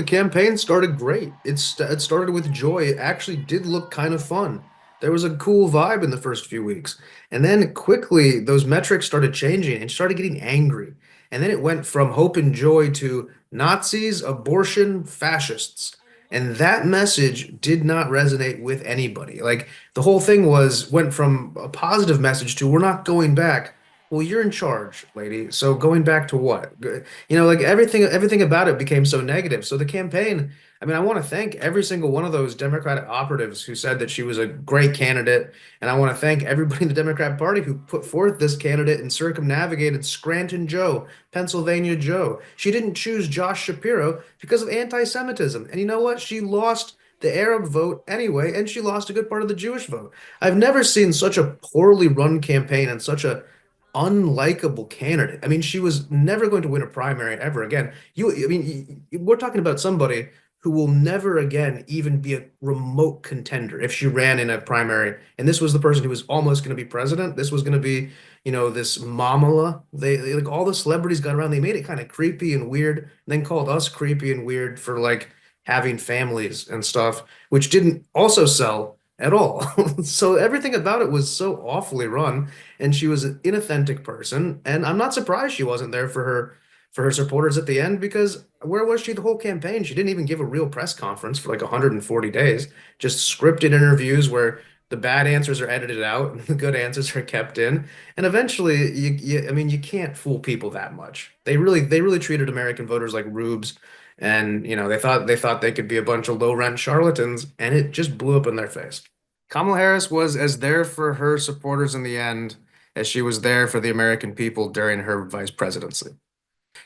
the campaign started great. It started with joy. It actually did look kind of fun. There was a cool vibe in the first few weeks. And then quickly those metrics started changing and started getting angry. And then it went from hope and joy to Nazis, abortion, fascists. And that message did not resonate with anybody. Like the whole thing went from a positive message to we're not going back. Well, you're in charge, lady. So going back to what? Like everything about it became so negative. So the campaign, I mean, I want to thank every single one of those Democratic operatives who said that she was a great candidate, and I want to thank everybody in the Democrat Party who put forth this candidate and circumnavigated Scranton Joe, Pennsylvania Joe. She didn't choose Josh Shapiro because of anti-Semitism. And you know what? She lost the Arab vote anyway, and she lost a good part of the Jewish vote. I've never seen such a poorly run campaign and such a unlikable candidate. I mean, she was never going to win a primary ever again. We're talking about somebody who will never again even be a remote contender if she ran in a primary. And this was the person who was almost going to be president. This was going to be, this Mamala. Like all the celebrities got around. They made it kind of creepy and weird, and then called us creepy and weird for like having families and stuff, which didn't also sell at all. So everything about it was so awfully run, and she was an inauthentic person, and I'm not surprised she wasn't there for her supporters at the end because where was she the whole campaign? She didn't even give a real press conference for like 140 days, just scripted interviews where the bad answers are edited out and the good answers are kept in. And eventually, I mean, you can't fool people that much. They really treated American voters like rubes, and they thought they could be a bunch of low rent charlatans, and it just blew up in their face. Kamala Harris was as there for her supporters in the end as she was there for the American people during her vice presidency.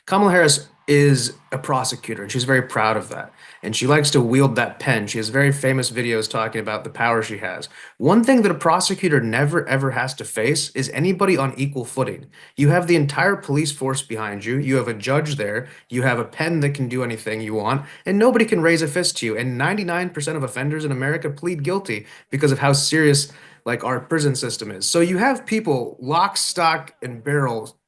Kamala Harris is a prosecutor, and she's very proud of that. And she likes to wield that pen. She has very famous videos talking about the power she has. One thing that a prosecutor never ever has to face is anybody on equal footing. You have the entire police force behind you. You have a judge there. You have a pen that can do anything you want, and nobody can raise a fist to you. And 99% of offenders in America plead guilty because of how serious like our prison system is. So you have people lock, stock, and barrel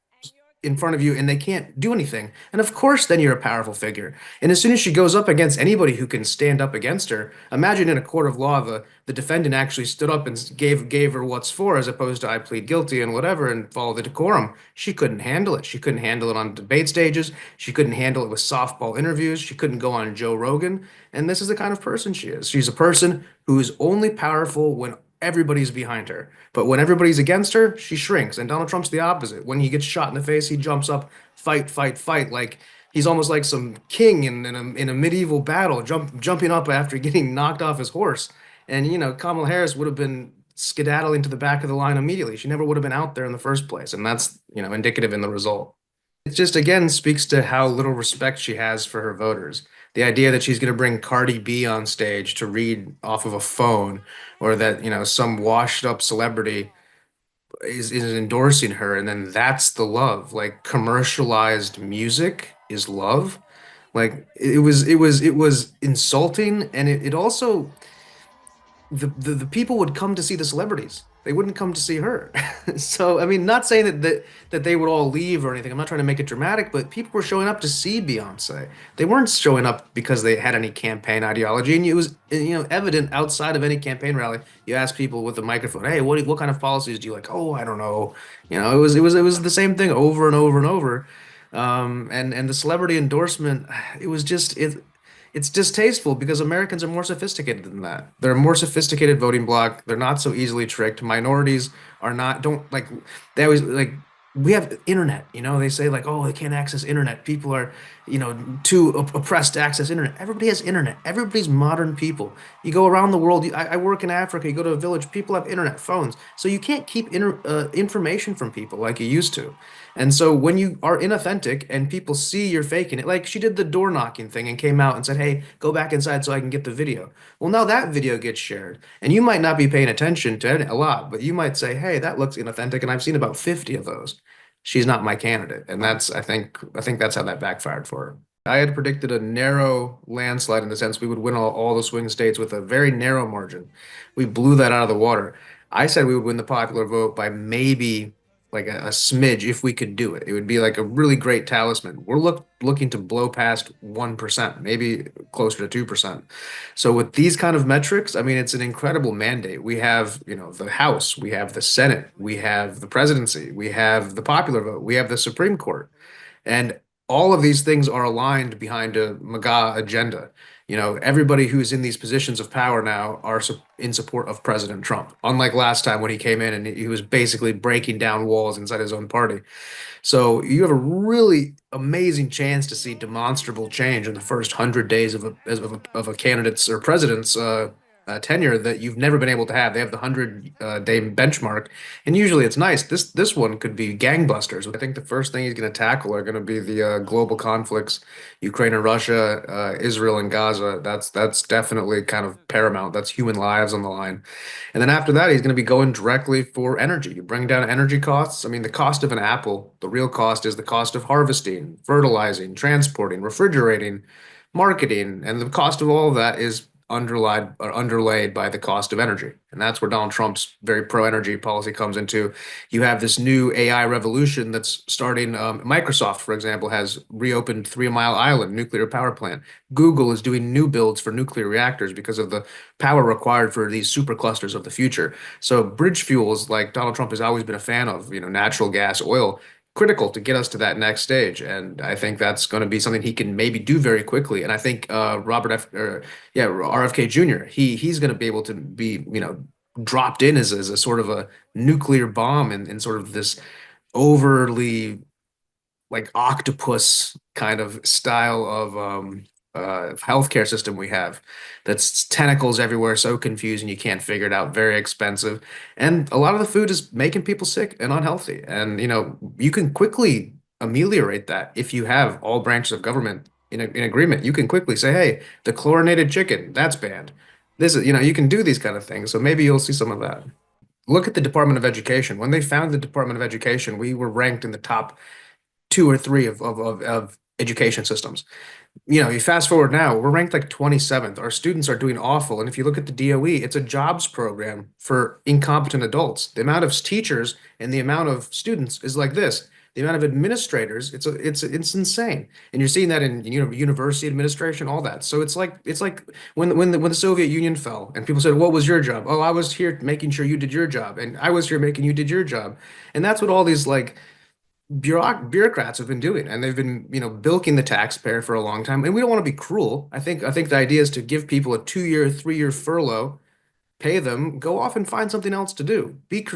in front of you and they can't do anything. And of course, then you're a powerful figure. And as soon as she goes up against anybody who can stand up against her, imagine in a court of law, the defendant actually stood up and gave her what's for, as opposed to I plead guilty and whatever and follow the decorum. She couldn't handle it. She couldn't handle it on debate stages. She couldn't handle it with softball interviews. She couldn't go on Joe Rogan. And this is the kind of person she is. She's a person who is only powerful when everybody's behind her. But when everybody's against her, she shrinks. And Donald Trump's the opposite. When he gets shot in the face, he jumps up, fight, fight, fight. Like he's almost like some king in a medieval battle, jumping up after getting knocked off his horse. And Kamala Harris would have been skedaddling to the back of the line immediately. She never would have been out there in the first place. And that's, indicative in the result. It just again speaks to how little respect she has for her voters. The idea that she's going to bring Cardi B on stage to read off of a phone, or that, some washed up celebrity is endorsing her, and then that's the love. Like commercialized music is love. Like it was insulting, and it also the people would come to see the celebrities. They wouldn't come to see her. So, I mean, not saying that they would all leave or anything. I'm not trying to make it dramatic, but people were showing up to see Beyonce. They weren't showing up because they had any campaign ideology, and it was evident outside of any campaign rally. You ask people with a microphone, "Hey, what kind of policies do you like?" "Oh, I don't know." It was the same thing over and over and over. And the celebrity endorsement, it was just it. It's distasteful because Americans are more sophisticated than that. They're a more sophisticated voting bloc. They're not so easily tricked. Minorities are not, don't like, they always like, we have internet, they say like, oh, they can't access internet. People are, too oppressed to access internet. Everybody has internet. Everybody's modern people. You go around the world. I work in Africa. You go to a village, people have internet phones. So you can't keep information from people like you used to. And so when you are inauthentic and people see you're faking it, like she did the door knocking thing and came out and said, "Hey, go back inside so I can get the video." Well, now that video gets shared, and you might not be paying attention to it a lot, but you might say, "Hey, that looks inauthentic," and I've seen about 50 of those. She's not my candidate, and I think that's how that backfired for her. I had predicted a narrow landslide in the sense we would win all the swing states with a very narrow margin. We blew that out of the water. I said we would win the popular vote by maybe a smidge if we could do it. It would be like a really great talisman. We're looking to blow past 1%, maybe closer to 2%. So with these kind of metrics, I mean, it's an incredible mandate. We have, the House, we have the Senate, we have the presidency, we have the popular vote, we have the Supreme Court. And all of these things are aligned behind a MAGA agenda. Everybody who's in these positions of power now are in support of President Trump. Unlike last time when he came in and he was basically breaking down walls inside his own party. So you have a really amazing chance to see demonstrable change in the first 100 days of a candidate's or president's tenure that you've never been able to have. They have the 100 day benchmark, and usually it's nice. This one could be gangbusters. I think the first thing he's going to tackle are going to be the global conflicts, Ukraine and Russia, Israel and Gaza. That's definitely kind of paramount. That's human lives on the line. And then after that, he's going to be going directly for energy. You bring down energy costs. I mean, the cost of an apple, the real cost is the cost of harvesting, fertilizing, transporting, refrigerating, marketing, and the cost of all of that is underlaid by the cost of energy. And that's where Donald Trump's very pro-energy policy comes into. You have this new AI revolution that's starting. Microsoft, for example, has reopened 3 Mile Island nuclear power plant. Google is doing new builds for nuclear reactors because of the power required for these superclusters of the future. So bridge fuels, like Donald Trump has always been a fan of, natural gas, oil, critical to get us to that next stage. And I think that's going to be something he can maybe do very quickly. And I think RFK Jr. He's going to be able to be, dropped in as a sort of a nuclear bomb in sort of this overly like octopus kind of style of healthcare system we have that's tentacles everywhere, so confusing you can't figure it out, very expensive. And a lot of the food is making people sick and unhealthy. And you can quickly ameliorate that if you have all branches of government in agreement. You can quickly say, hey, the chlorinated chicken, that's banned. This is, you can do these kind of things. So maybe you'll see some of that. Look at the Department of Education. When they founded the Department of Education, we were ranked in the top two or three of education systems. You fast forward now, we're ranked like 27th. Our students are doing awful. And if you look at the DOE, it's a jobs program for incompetent adults. The amount of teachers and the amount of students is like this. The amount of administrators, it's insane. And you're seeing that in university administration, all that. So it's like when the Soviet Union fell and people said, "What was your job?" "Oh, I was here making sure you did your job, and I was here making you did your job." And that's what all these like bureaucrats have been doing, and they've been, bilking the taxpayer for a long time. And we don't want to be cruel. I think the idea is to give people a 2 year, 3 year furlough, pay them, go off and find something else to do. Be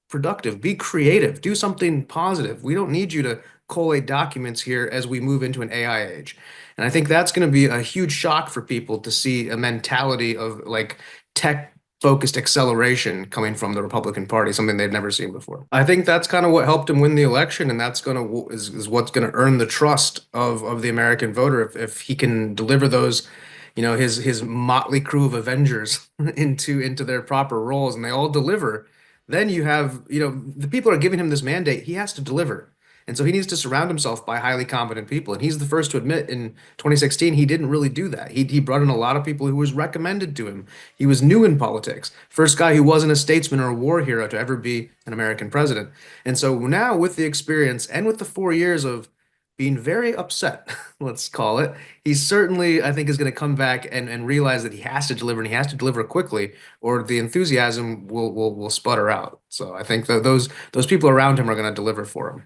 productive, be creative, do something positive. We don't need you to collate documents here as we move into an AI age. And I think that's going to be a huge shock for people to see a mentality of like tech focused acceleration coming from the Republican Party, something they've never seen before. I think that's kind of what helped him win the election, and that's is what's going to earn the trust of the American voter if he can deliver those, his motley crew of Avengers into their proper roles, and they all deliver. Then you have, the people are giving him this mandate. He has to deliver. And so he needs to surround himself by highly competent people. And he's the first to admit in 2016 he didn't really do that. He brought in a lot of people who was recommended to him. He was new in politics. First guy who wasn't a statesman or a war hero to ever be an American president. And so now with the experience and with the 4 years of being very upset, let's call it, he certainly, I think, is going to come back and realize that he has to deliver and he has to deliver quickly, or the enthusiasm will sputter out. So I think that those people around him are going to deliver for him.